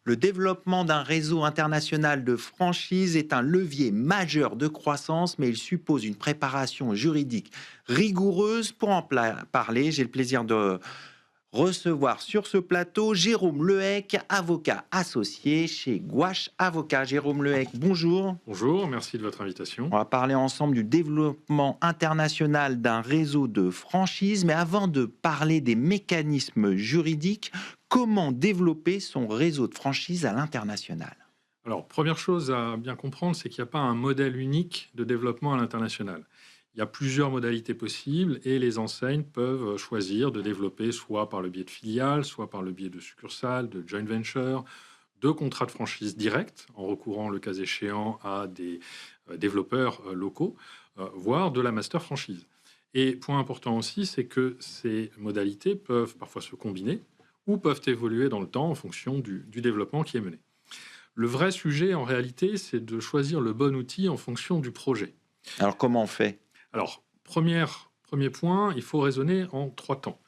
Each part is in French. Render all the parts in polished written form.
Le développement d'un réseau international de franchise est un levier majeur de croissance, mais il suppose une préparation juridique rigoureuse. Pour en parler, j'ai le plaisir de recevoir sur ce plateau Jérôme Lehec, avocat associé chez Gouache Avocat. Jérôme Lehec, bonjour. Bonjour, merci de votre invitation. On va parler ensemble du développement international d'un réseau de franchise, mais avant de parler des mécanismes juridiques, comment développer son réseau de franchise à l'international? Alors, première chose à bien comprendre, c'est qu'il n'y a pas un modèle unique de développement à l'international. Il y a plusieurs modalités possibles et les enseignes peuvent choisir de développer soit par le biais de filiales, soit par le biais de succursales, de joint ventures, de contrats de franchise directs, en recourant le cas échéant à des développeurs locaux, voire de la master franchise. Et point important aussi, c'est que ces modalités peuvent parfois se combiner ou peuvent évoluer dans le temps en fonction du développement qui est mené. Le vrai sujet, en réalité, c'est de choisir le bon outil en fonction du projet. Alors comment on fait? Alors, premier point, il faut raisonner en 3 temps.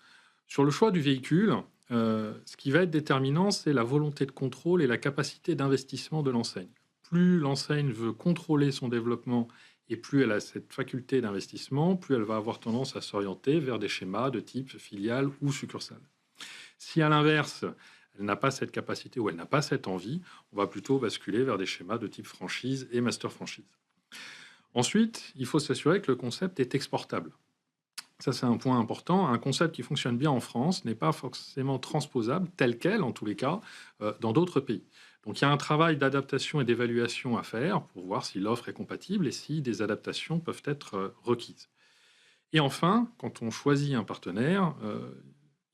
Sur le choix du véhicule, ce qui va être déterminant, c'est la volonté de contrôle et la capacité d'investissement de l'enseigne. Plus l'enseigne veut contrôler son développement et plus elle a cette faculté d'investissement, plus elle va avoir tendance à s'orienter vers des schémas de type filiale ou succursale. Si à l'inverse, elle n'a pas cette capacité ou elle n'a pas cette envie, on va plutôt basculer vers des schémas de type franchise et master franchise. Ensuite, il faut s'assurer que le concept est exportable. Ça, c'est un point important. Un concept qui fonctionne bien en France n'est pas forcément transposable, tel quel, en tous les cas, dans d'autres pays. Donc, il y a un travail d'adaptation et d'évaluation à faire pour voir si l'offre est compatible et si des adaptations peuvent être requises. Et enfin, quand on choisit un partenaire,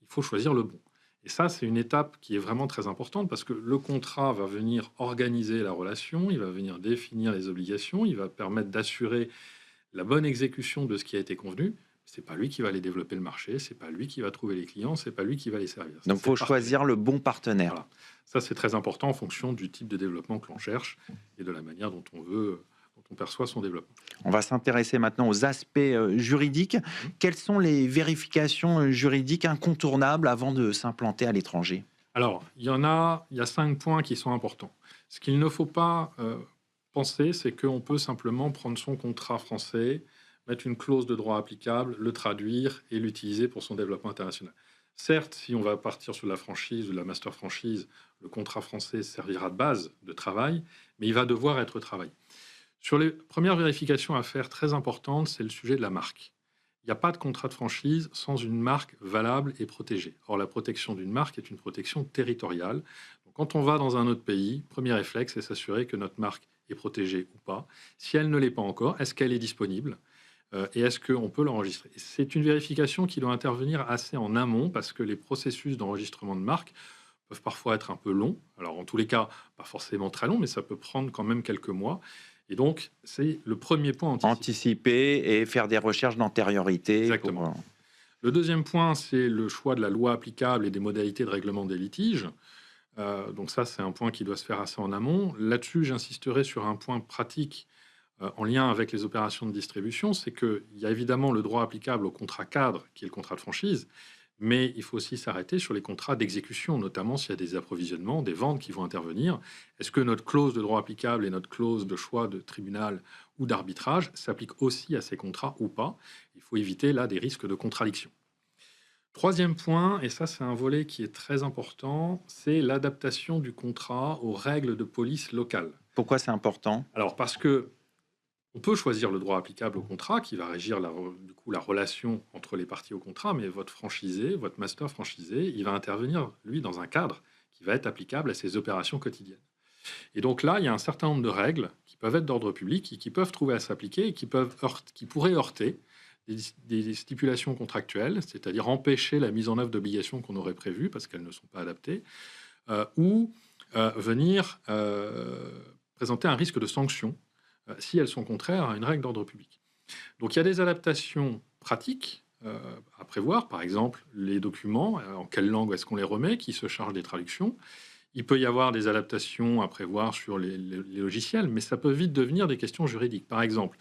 il faut choisir le bon. Et ça, c'est une étape qui est vraiment très importante parce que le contrat va venir organiser la relation, il va venir définir les obligations, il va permettre d'assurer la bonne exécution de ce qui a été convenu. C'est pas lui qui va aller développer le marché, c'est pas lui qui va trouver les clients, c'est pas lui qui va les servir. Donc il faut choisir le bon partenaire. Voilà. Ça, c'est très important en fonction du type de développement que l'on cherche et de la manière dont on perçoit son développement. On va s'intéresser maintenant aux aspects juridiques. Quelles sont les vérifications juridiques incontournables avant de s'implanter à l'étranger? Alors, il y a 5 points qui sont importants. Ce qu'il ne faut pas penser, c'est qu'on peut simplement prendre son contrat français, mettre une clause de droit applicable, le traduire et l'utiliser pour son développement international. Certes, si on va partir sur la franchise ou la master franchise, le contrat français servira de base de travail, mais il va devoir être travaillé. Sur les premières vérifications à faire très importantes, c'est le sujet de la marque. Il n'y a pas de contrat de franchise sans une marque valable et protégée. Or, la protection d'une marque est une protection territoriale. Donc, quand on va dans un autre pays, premier réflexe, c'est s'assurer que notre marque est protégée ou pas. Si elle ne l'est pas encore, est-ce qu'elle est disponible et est-ce qu'on peut l'enregistrer? C'est une vérification qui doit intervenir assez en amont parce que les processus d'enregistrement de marque peuvent parfois être un peu longs. Alors, en tous les cas, pas forcément très long, mais ça peut prendre quand même quelques mois. Et donc, c'est le premier point anticipé. Anticiper et faire des recherches d'antériorité. Exactement. Le deuxième point, c'est le choix de la loi applicable et des modalités de règlement des litiges. Donc ça, c'est un point qui doit se faire assez en amont. Là-dessus, j'insisterai sur un point pratique en lien avec les opérations de distribution, c'est qu'il y a évidemment le droit applicable au contrat cadre, qui est le contrat de franchise, mais il faut aussi s'arrêter sur les contrats d'exécution, notamment s'il y a des approvisionnements, des ventes qui vont intervenir. Est-ce que notre clause de droit applicable et notre clause de choix de tribunal ou d'arbitrage s'appliquent aussi à ces contrats ou pas? Il faut éviter là des risques de contradiction. Troisième point, et ça c'est un volet qui est très important, c'est l'adaptation du contrat aux règles de police locales. Pourquoi c'est important? Alors parce que on peut choisir le droit applicable au contrat qui va régir du coup, la relation entre les parties au contrat, mais votre franchisé, votre master franchisé, il va intervenir, lui, dans un cadre qui va être applicable à ses opérations quotidiennes. Et donc là, il y a un certain nombre de règles qui peuvent être d'ordre public et qui peuvent trouver à s'appliquer et qui pourraient heurter des stipulations contractuelles, c'est-à-dire empêcher la mise en œuvre d'obligations qu'on aurait prévues parce qu'elles ne sont pas adaptées, ou venir présenter un risque de sanction si elles sont contraires à une règle d'ordre public. Donc il y a des adaptations pratiques à prévoir, par exemple les documents, en quelle langue est-ce qu'on les remet, qui se charge des traductions. Il peut y avoir des adaptations à prévoir sur les logiciels, mais ça peut vite devenir des questions juridiques. Par exemple,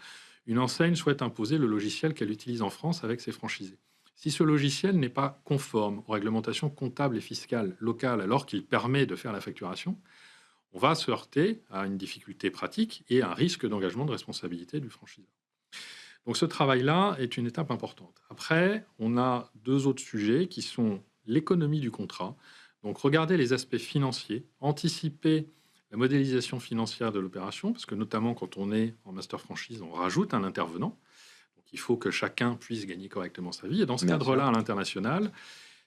une enseigne souhaite imposer le logiciel qu'elle utilise en France avec ses franchisés. Si ce logiciel n'est pas conforme aux réglementations comptables et fiscales locales alors qu'il permet de faire la facturation, on va se heurter à une difficulté pratique et à un risque d'engagement de responsabilité du franchiseur. Donc ce travail-là est une étape importante. Après, on a 2 autres sujets qui sont l'économie du contrat. Donc regarder les aspects financiers, anticiper la modélisation financière de l'opération, parce que notamment quand on est en master franchise, on rajoute un intervenant. Donc il faut que chacun puisse gagner correctement sa vie. Et dans ce Bien cadre-là, sûr. à l'international,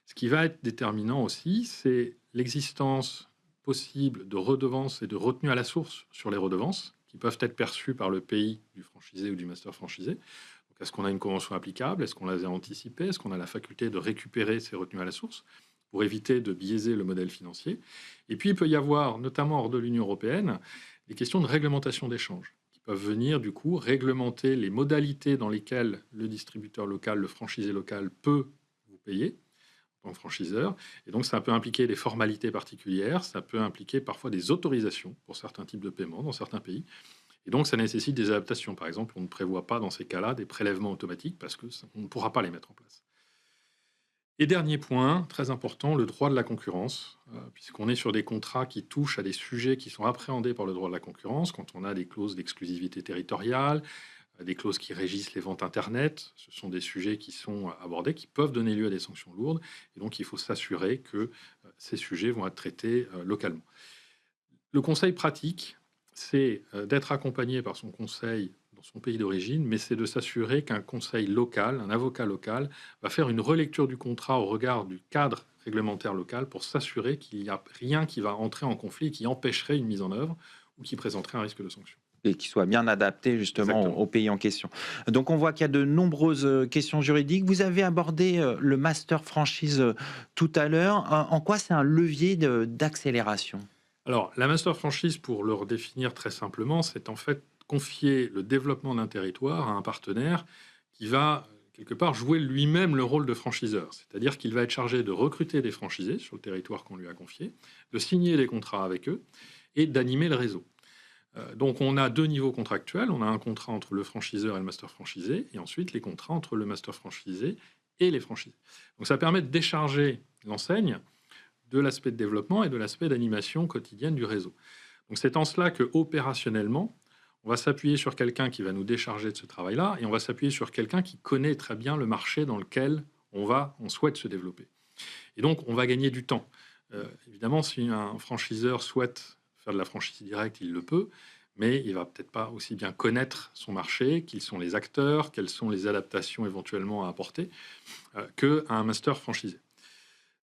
ce qui va être déterminant aussi, c'est l'existence possible de redevances et de retenues à la source sur les redevances qui peuvent être perçues par le pays du franchisé ou du master franchisé. Donc, est-ce qu'on a une convention applicable? Est-ce qu'on les a anticipées? Est-ce qu'on a la faculté de récupérer ces retenues à la source pour éviter de biaiser le modèle financier? Et puis, il peut y avoir, notamment hors de l'Union européenne, des questions de réglementation d'échange qui peuvent venir, du coup, réglementer les modalités dans lesquelles le distributeur local, le franchisé local peut vous payer en tant que franchiseur. Et donc, ça peut impliquer des formalités particulières, ça peut impliquer parfois des autorisations pour certains types de paiements dans certains pays. Et donc, ça nécessite des adaptations. Par exemple, on ne prévoit pas dans ces cas-là des prélèvements automatiques parce qu'on ne pourra pas les mettre en place. Et dernier point, très important, le droit de la concurrence, puisqu'on est sur des contrats qui touchent à des sujets qui sont appréhendés par le droit de la concurrence, quand on a des clauses d'exclusivité territoriale, des clauses qui régissent les ventes Internet, ce sont des sujets qui sont abordés, qui peuvent donner lieu à des sanctions lourdes, et donc il faut s'assurer que ces sujets vont être traités localement. Le conseil pratique, c'est d'être accompagné par son conseil dans son pays d'origine, mais c'est de s'assurer qu'un conseil local, un avocat local, va faire une relecture du contrat au regard du cadre réglementaire local pour s'assurer qu'il n'y a rien qui va entrer en conflit, qui empêcherait une mise en œuvre ou qui présenterait un risque de sanction. Et qui soit bien adapté justement Exactement. au pays en question. Donc on voit qu'il y a de nombreuses questions juridiques. Vous avez abordé le master franchise tout à l'heure. En quoi c'est un levier d'accélération? Alors, la master franchise, pour le redéfinir très simplement, c'est en fait confier le développement d'un territoire à un partenaire qui va, quelque part, jouer lui-même le rôle de franchiseur. C'est-à-dire qu'il va être chargé de recruter des franchisés sur le territoire qu'on lui a confié, de signer des contrats avec eux et d'animer le réseau. Donc, on a 2 niveaux contractuels. On a un contrat entre le franchiseur et le master franchisé, et ensuite les contrats entre le master franchisé et les franchisés. Donc, ça permet de décharger l'enseigne de l'aspect de développement et de l'aspect d'animation quotidienne du réseau. Donc, c'est en cela que, opérationnellement, on va s'appuyer sur quelqu'un qui va nous décharger de ce travail-là, et on va s'appuyer sur quelqu'un qui connaît très bien le marché dans lequel on souhaite se développer. Et donc, on va gagner du temps. Évidemment, si un franchiseur souhaite faire de la franchise directe, il le peut, mais il va peut-être pas aussi bien connaître son marché, qui sont les acteurs, quelles sont les adaptations éventuellement à apporter, qu'un master franchisé.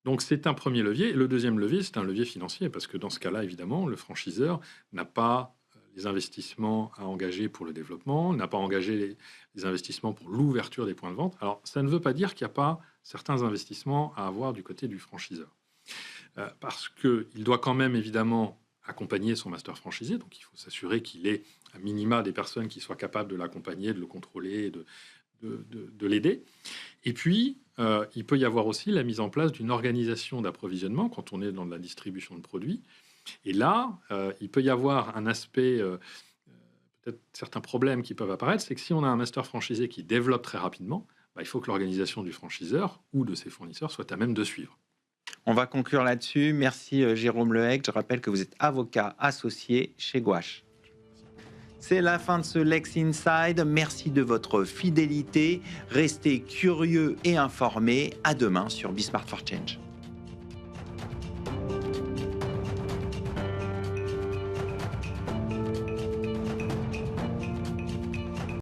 Donc c'est un premier levier. Et le deuxième levier, c'est un levier financier, parce que dans ce cas-là, évidemment, le franchiseur n'a pas les investissements à engager pour le développement, n'a pas engagé les investissements pour l'ouverture des points de vente. Alors, ça ne veut pas dire qu'il n'y a pas certains investissements à avoir du côté du franchiseur. Parce qu'il doit quand même, évidemment, accompagner son master franchisé. Donc, il faut s'assurer qu'il ait à minima des personnes qui soient capables de l'accompagner, de le contrôler, de l'aider. Et puis, il peut y avoir aussi la mise en place d'une organisation d'approvisionnement quand on est dans de la distribution de produits. Et là, il peut y avoir un aspect, peut-être certains problèmes qui peuvent apparaître, c'est que si on a un master franchisé qui développe très rapidement, il faut que l'organisation du franchiseur ou de ses fournisseurs soit à même de suivre. On va conclure là-dessus. Merci Jérôme Lehec. Je rappelle que vous êtes avocat associé chez Gouache. C'est la fin de ce Lex Inside. Merci de votre fidélité. Restez curieux et informés. À demain sur Be Smart for Change.